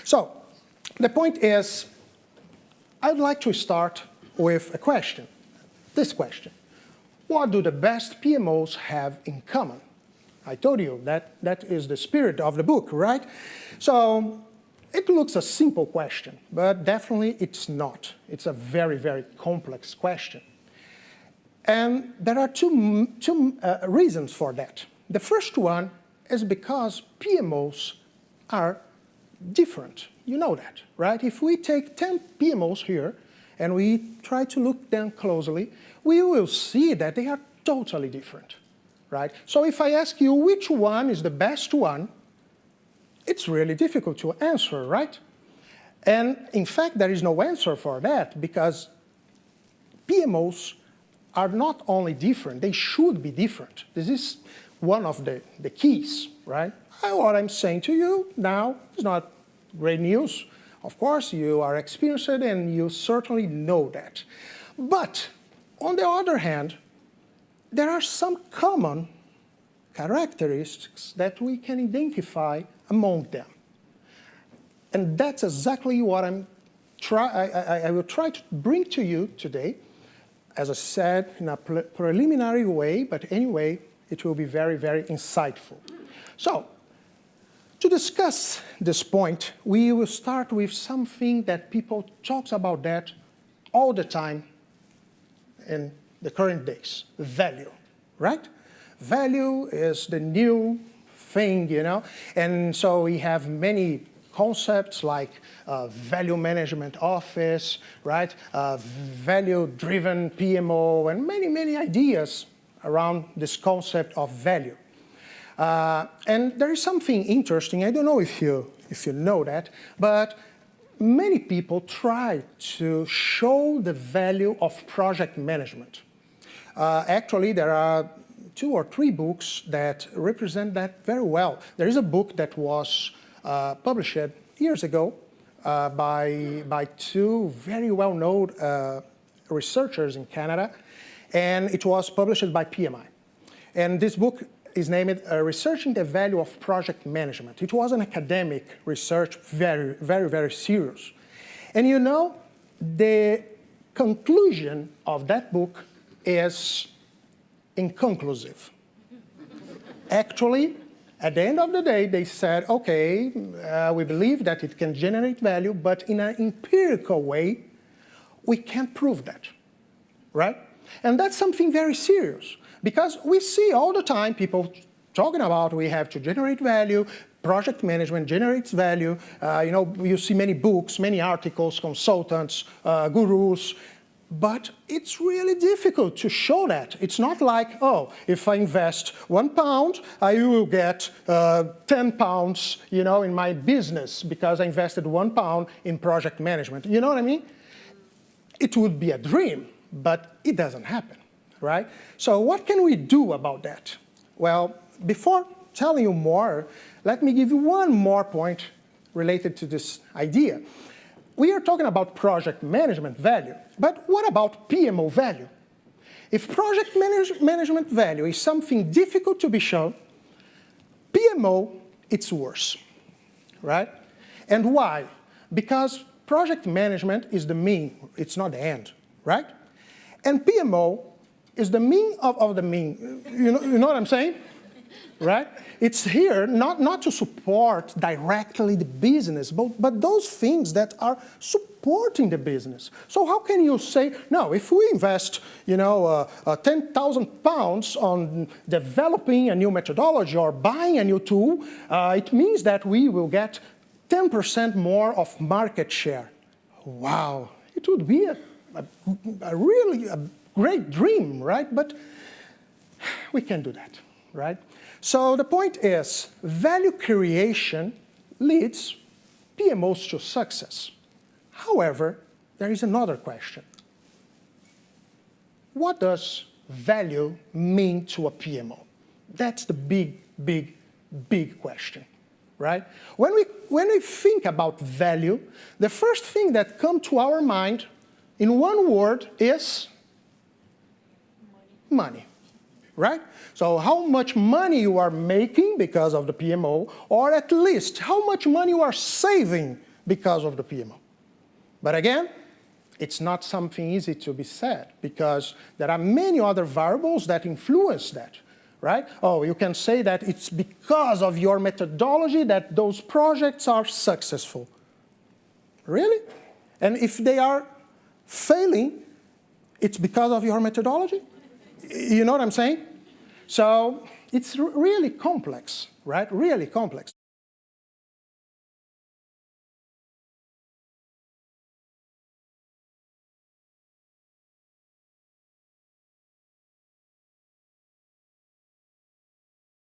So the point is, I'd like to start with a question, this question. What do the best PMOs have in common? I told you that is the spirit of the book, right? So it looks a simple question, but definitely it's not. It's a very, very complex question. And there are two reasons for that. The first one is because PMOs are different. You know that, right? If we take 10 PMOs here and we try to look them closely, we will see that they are totally different, right? So if I ask you which one is the best one, it's really difficult to answer, right? And in fact, there is no answer for that because PMOs are not only different, they should be different. This is one of the keys, right? What I'm saying to you now is not great news. Of course, you are experienced and you certainly know that. But on the other hand, there are some common characteristics that we can identify among them. And that's exactly what I will try to bring to you today, as I said, in a preliminary way, but anyway, it will be very, very insightful. So, to discuss this point, we will start with something that people talk about that all the time in the current days, value, right? Value is the new thing, you know, and so we have many concepts like value management office, right? Value-driven PMO, and many, many ideas around this concept of value. And there is something interesting. I don't know if you know that, but many people try to show the value of project management. Actually, there are 2 or 3 books that represent that very well. There is a book that was published years ago by 2 very well-known researchers in Canada, and it was published by PMI. And this book is named Researching the Value of Project Management. It was an academic research, very, very, very serious. And you know, the conclusion of that book is inconclusive. Actually, at the end of the day, they said, okay, we believe that it can generate value, but in an empirical way, we can't prove that, right? And that's something very serious, because we see all the time people talking about we have to generate value, project management generates value. You know, you see many books, many articles, consultants, gurus, but it's really difficult to show that. It's not like, oh, if I invest £1, I will get 10 pounds, you know, in my business because I invested £1 in project management. You know what I mean? It would be a dream, but it doesn't happen, right? So what can we do about that? Well, before telling you more, let me give you one more point related to this idea. We are talking about project management value, but what about PMO value? If project management value is something difficult to be shown, PMO, it's worse, right? And why? Because project management is the mean, it's not the end, right? And PMO is the mean of the mean. You know what I'm saying? Right? It's here not to support directly the business, but those things that are supporting the business. So how can you say, no, if we invest, you know, £10,000 on developing a new methodology or buying a new tool, it means that we will get 10% more of market share. Wow, it would be a really great dream, right? But we can't do that, right? So the point is, value creation leads PMOs to success. However, there is another question. What does value mean to a PMO? That's the big, big, big question, right? When we think about value, the first thing that comes to our mind in one word is money, right? So how much money you are making because of the PMO, or at least how much money you are saving because of the PMO. But again, it's not something easy to be said, because there are many other variables that influence that, right? Oh, you can say that it's because of your methodology that those projects are successful. Really? And if they are failing, it's because of your methodology? You know what I'm saying? So it's really complex, right? Really complex.